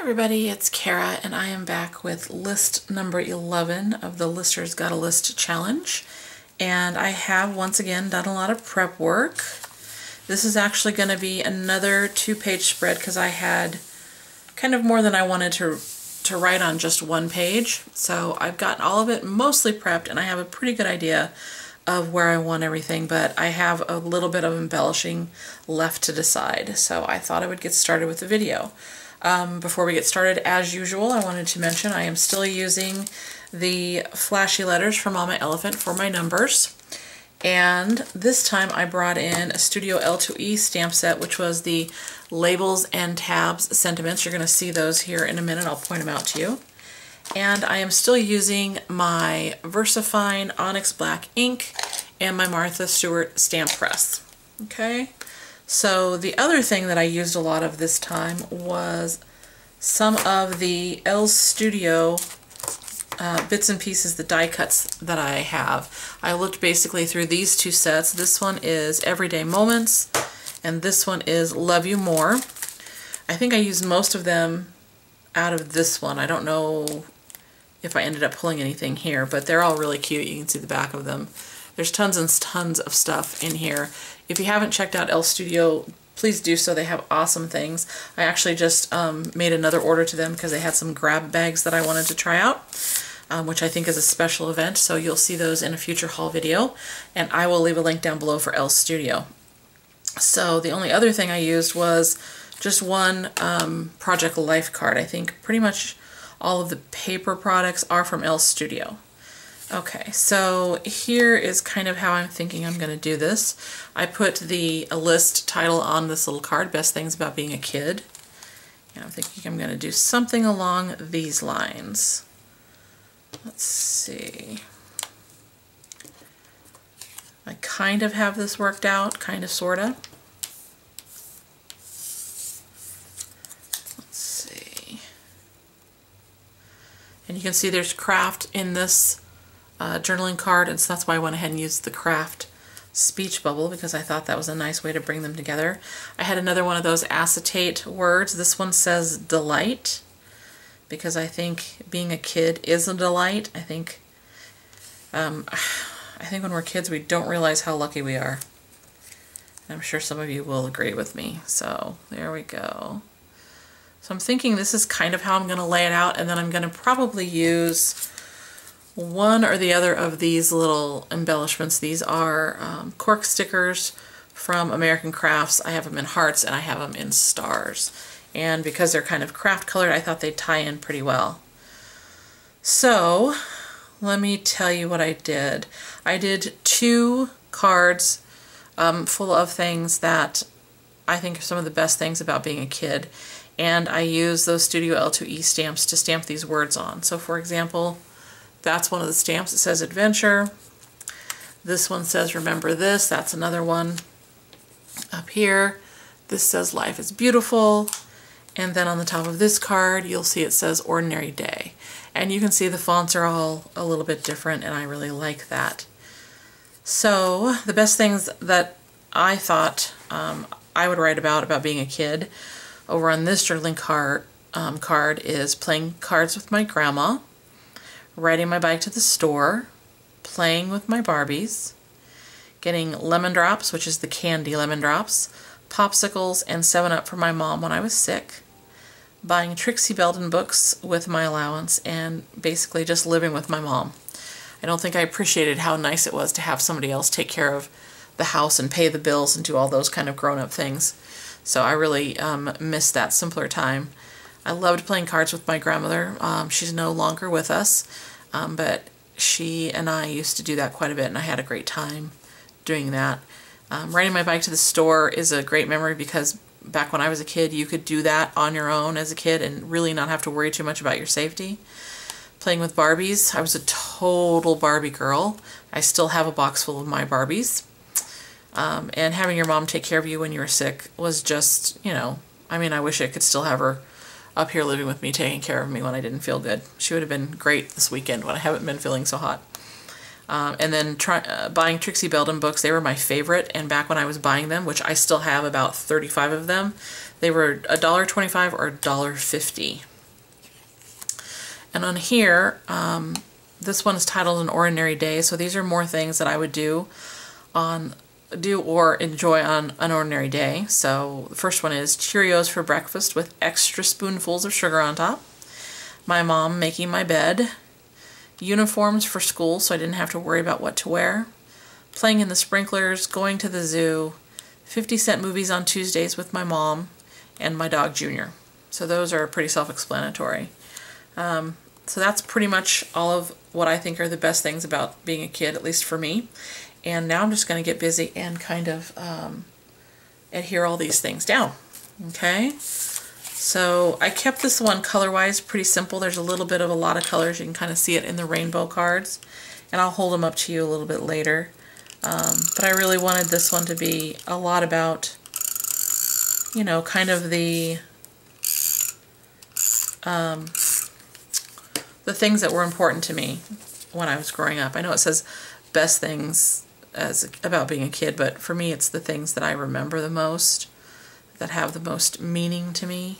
everybody, it's Kara and I am back with list number 11 of the Listers Got a List challenge, and I have once again done a lot of prep work. This is actually going to be another 2-page spread because I had kind of more than I wanted to write on just one page, so I've gotten all of it mostly prepped and I have a pretty good idea of where I want everything, but I have a little bit of embellishing left to decide, so I thought I would get started with the video. Before we get started, as usual, I wanted to mention I am still using the flashy letters from Mama Elephant for my numbers, and this time I brought in a Studio L2E stamp set, which was the labels and tabs sentiments. You're going to see those here in a minute. I'll point them out to you. And I am still using my VersaFine Onyx Black ink and my Martha Stewart stamp press. Okay. So the other thing that I used a lot of this time was some of the Elle Studio bits and pieces, the die cuts that I have. I looked basically through these two sets. This one is Everyday Moments, and this one is Love You More. I think I used most of them out of this one. I don't know if I ended up pulling anything here, but they're all really cute. You can see the back of them. There's tons and tons of stuff in here. If you haven't checked out Elle Studio, please do so. They have awesome things. I actually just made another order to them because they had some grab bags that I wanted to try out, which I think is a special event, so you'll see those in a future haul video, and I will leave a link down below for Elle Studio. So the only other thing I used was just one Project Life card. I think pretty much all of the paper products are from Elle Studio. Okay, so here is kind of how I'm thinking I'm going to do this. I put the list title on this little card, Best Things About Being a Kid. And I'm thinking I'm going to do something along these lines. Let's see. I kind of have this worked out, kind of, sort of. Let's see. And you can see there's craft in this journaling card, and so that's why I went ahead and used the craft speech bubble, because I thought that was a nice way to bring them together. I had another one of those acetate words. This one says delight, because I think being a kid is a delight. I think when we're kids we don't realize how lucky we are. And I'm sure some of you will agree with me. So there we go. So I'm thinking this is kind of how I'm going to lay it out, and then I'm going to probably use one or the other of these little embellishments. These are cork stickers from American Crafts. I have them in hearts and I have them in stars. And because they're kind of craft colored, I thought they'd tie in pretty well. So let me tell you what I did. I did 2 cards full of things that I think are some of the best things about being a kid. And I used those Studio L2E stamps to stamp these words on. So for example, that's one of the stamps. It says adventure. This one says remember this. That's another one. Up here, this says life is beautiful. And then on the top of this card, you'll see it says ordinary day. And you can see the fonts are all a little bit different, and I really like that. So the best things that I thought I would write about being a kid over on this journaling card is playing cards with my grandma, riding my bike to the store, playing with my Barbies, getting lemon drops, which is the candy lemon drops, popsicles, and 7-Up for my mom when I was sick, buying Trixie Belden books with my allowance, and basically just living with my mom. I don't think I appreciated how nice it was to have somebody else take care of the house and pay the bills and do all those kind of grown-up things. So I really missed that simpler time. I loved playing cards with my grandmother. She's no longer with us, but she and I used to do that quite a bit, and I had a great time doing that. Riding my bike to the store is a great memory because back when I was a kid, you could do that on your own as a kid and really not have to worry too much about your safety. Playing with Barbies. I was a total Barbie girl. I still have a box full of my Barbies. And having your mom take care of you when you were sick was just, you know, I mean, I wish I could still have her up here living with me, taking care of me when I didn't feel good. She would have been great this weekend when I haven't been feeling so hot. And then buying Trixie Belden books. They were my favorite, and back when I was buying them, which I still have about 35 of them, they were $1.25 or $1.50. And on here, this one is titled An Ordinary Day, so these are more things that I would do or enjoy on an ordinary day. So the first one is Cheerios for breakfast with extra spoonfuls of sugar on top. My mom making my bed. Uniforms for school so I didn't have to worry about what to wear. Playing in the sprinklers, going to the zoo, 50-cent movies on Tuesdays with my mom, and my dog Junior. So those are pretty self-explanatory. So that's pretty much all of what I think are the best things about being a kid, at least for me. And now I'm just going to get busy and kind of adhere all these things down. Okay? So I kept this one color-wise pretty simple. There's a little bit of a lot of colors. You can kind of see it in the rainbow cards. And I'll hold them up to you a little bit later. But I really wanted this one to be a lot about, you know, kind of the things that were important to me when I was growing up. I know it says best things about being a kid, but for me it's the things that I remember the most, that have the most meaning to me.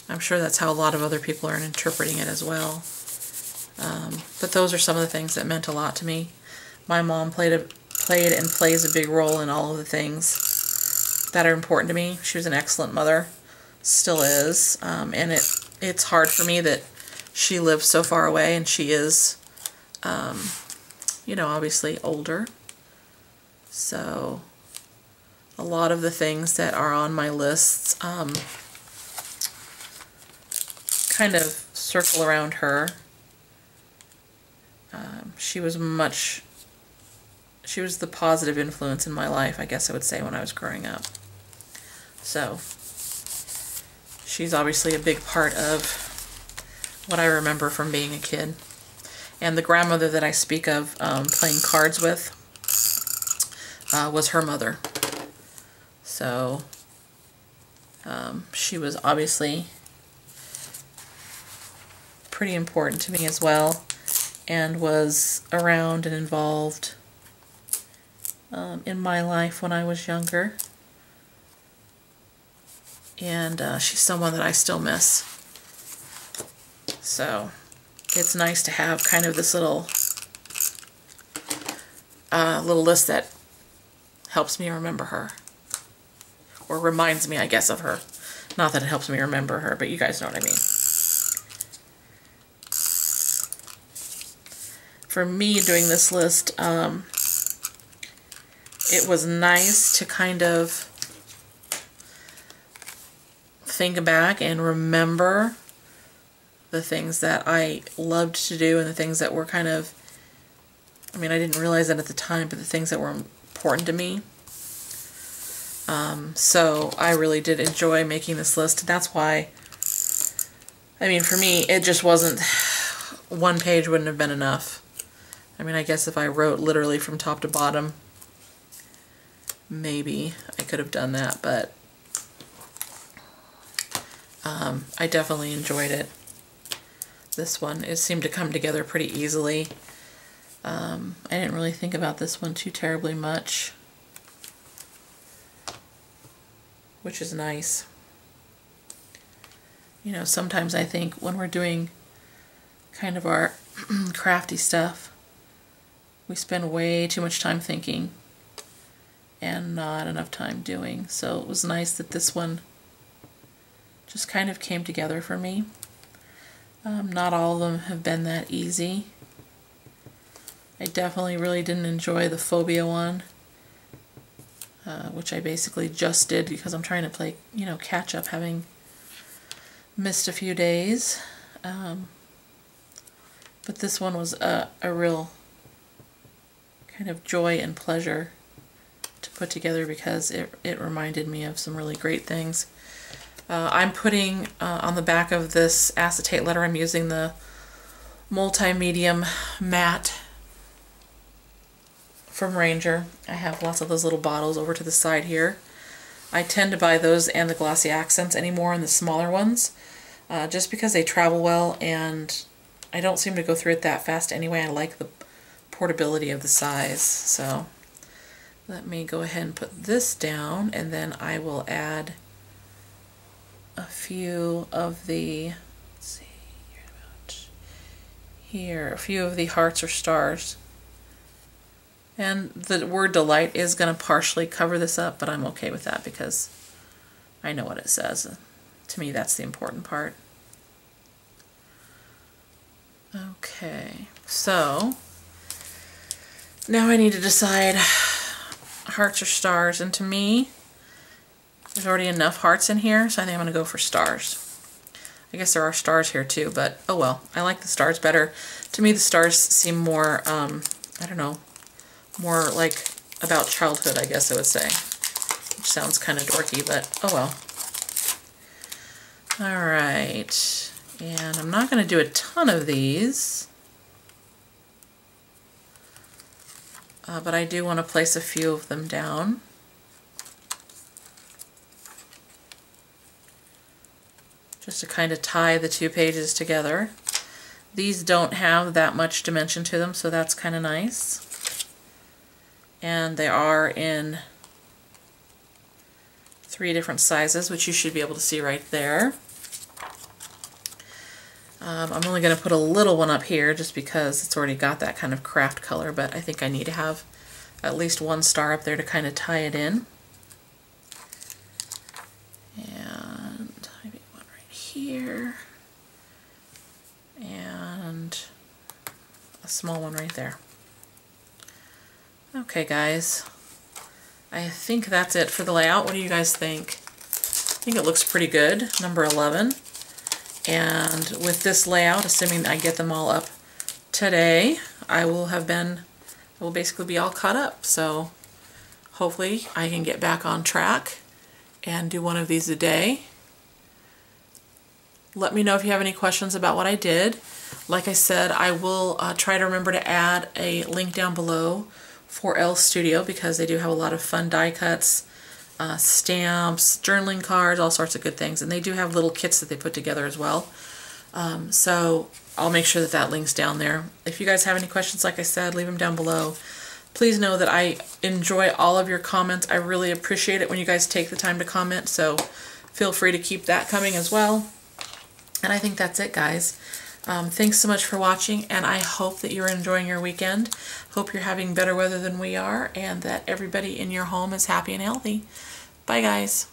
I'm sure that's how a lot of other people are interpreting it as well. But those are some of the things that meant a lot to me. My mom played and plays a big role in all of the things that are important to me. She was an excellent mother, still is, and it's hard for me that she lives so far away, and she is, you know, obviously older. So a lot of the things that are on my lists kind of circle around her. She was the positive influence in my life, I guess I would say, when I was growing up. So she's obviously a big part of what I remember from being a kid. And the grandmother that I speak of playing cards with was her mother. So she was obviously pretty important to me as well, and was around and involved in my life when I was younger. And she's someone that I still miss. So it's nice to have kind of this little list that helps me remember her, or reminds me, I guess, of her. Not that it helps me remember her, but you guys know what I mean. For me, doing this list, it was nice to kind of think back and remember the things that I loved to do, and the things that were kind of, I mean, I didn't realize that at the time, but the things that were important to me. So I really did enjoy making this list. That's why, I mean, for me, it just wasn't, one page wouldn't have been enough. I mean, I guess if I wrote literally from top to bottom, maybe I could have done that, but I definitely enjoyed it. This one, it seemed to come together pretty easily. I didn't really think about this one too terribly much, which is nice. You know, sometimes I think when we're doing kind of our crafty stuff, we spend way too much time thinking and not enough time doing. So it was nice that this one just kind of came together for me. Not all of them have been that easy. I definitely really didn't enjoy the phobia one, which I basically just did because I'm trying to play, you know, catch up, having missed a few days. But this one was a real kind of joy and pleasure to put together because it reminded me of some really great things. I'm putting on the back of this acetate letter, I'm using the multi-medium matte from Ranger. I have lots of those little bottles over to the side here. I tend to buy those and the glossy accents anymore, and the smaller ones, just because they travel well, and I don't seem to go through it that fast anyway. I like the portability of the size. So let me go ahead and put this down, and then I will add a few of the, let's see, here, a few of the hearts or stars. And the word delight is going to partially cover this up, but I'm okay with that because I know what it says. To me, that's the important part. Okay, so now I need to decide hearts or stars, and to me, there's already enough hearts in here, so I think I'm going to go for stars. I guess there are stars here too, but oh well, I like the stars better. To me, the stars seem more, I don't know, more like about childhood, I guess I would say. Which sounds kind of dorky, but oh well. Alright, and I'm not going to do a ton of these. But I do want to place a few of them down. Just to kind of tie the two pages together. These don't have that much dimension to them, so that's kind of nice. And they are in 3 different sizes, which you should be able to see right there. I'm only going to put a little one up here just because it's already got that kind of craft color, but I think I need to have at least one star up there to kind of tie it in. And maybe one right here. And a small one right there. Okay, guys. I think that's it for the layout. What do you guys think? I think it looks pretty good, number 11. And with this layout, assuming I get them all up today, I will basically be all caught up. So hopefully I can get back on track and do one of these a day. Let me know if you have any questions about what I did. Like I said, I will try to remember to add a link down below for Elle Studio because they do have a lot of fun die cuts, stamps, journaling cards, all sorts of good things. And they do have little kits that they put together as well. So I'll make sure that that link's down there. If you guys have any questions, like I said, leave them down below. Please know that I enjoy all of your comments. I really appreciate it when you guys take the time to comment, so feel free to keep that coming as well. And I think that's it, guys. Thanks so much for watching, and I hope that you're enjoying your weekend. Hope you're having better weather than we are, and that everybody in your home is happy and healthy. Bye, guys.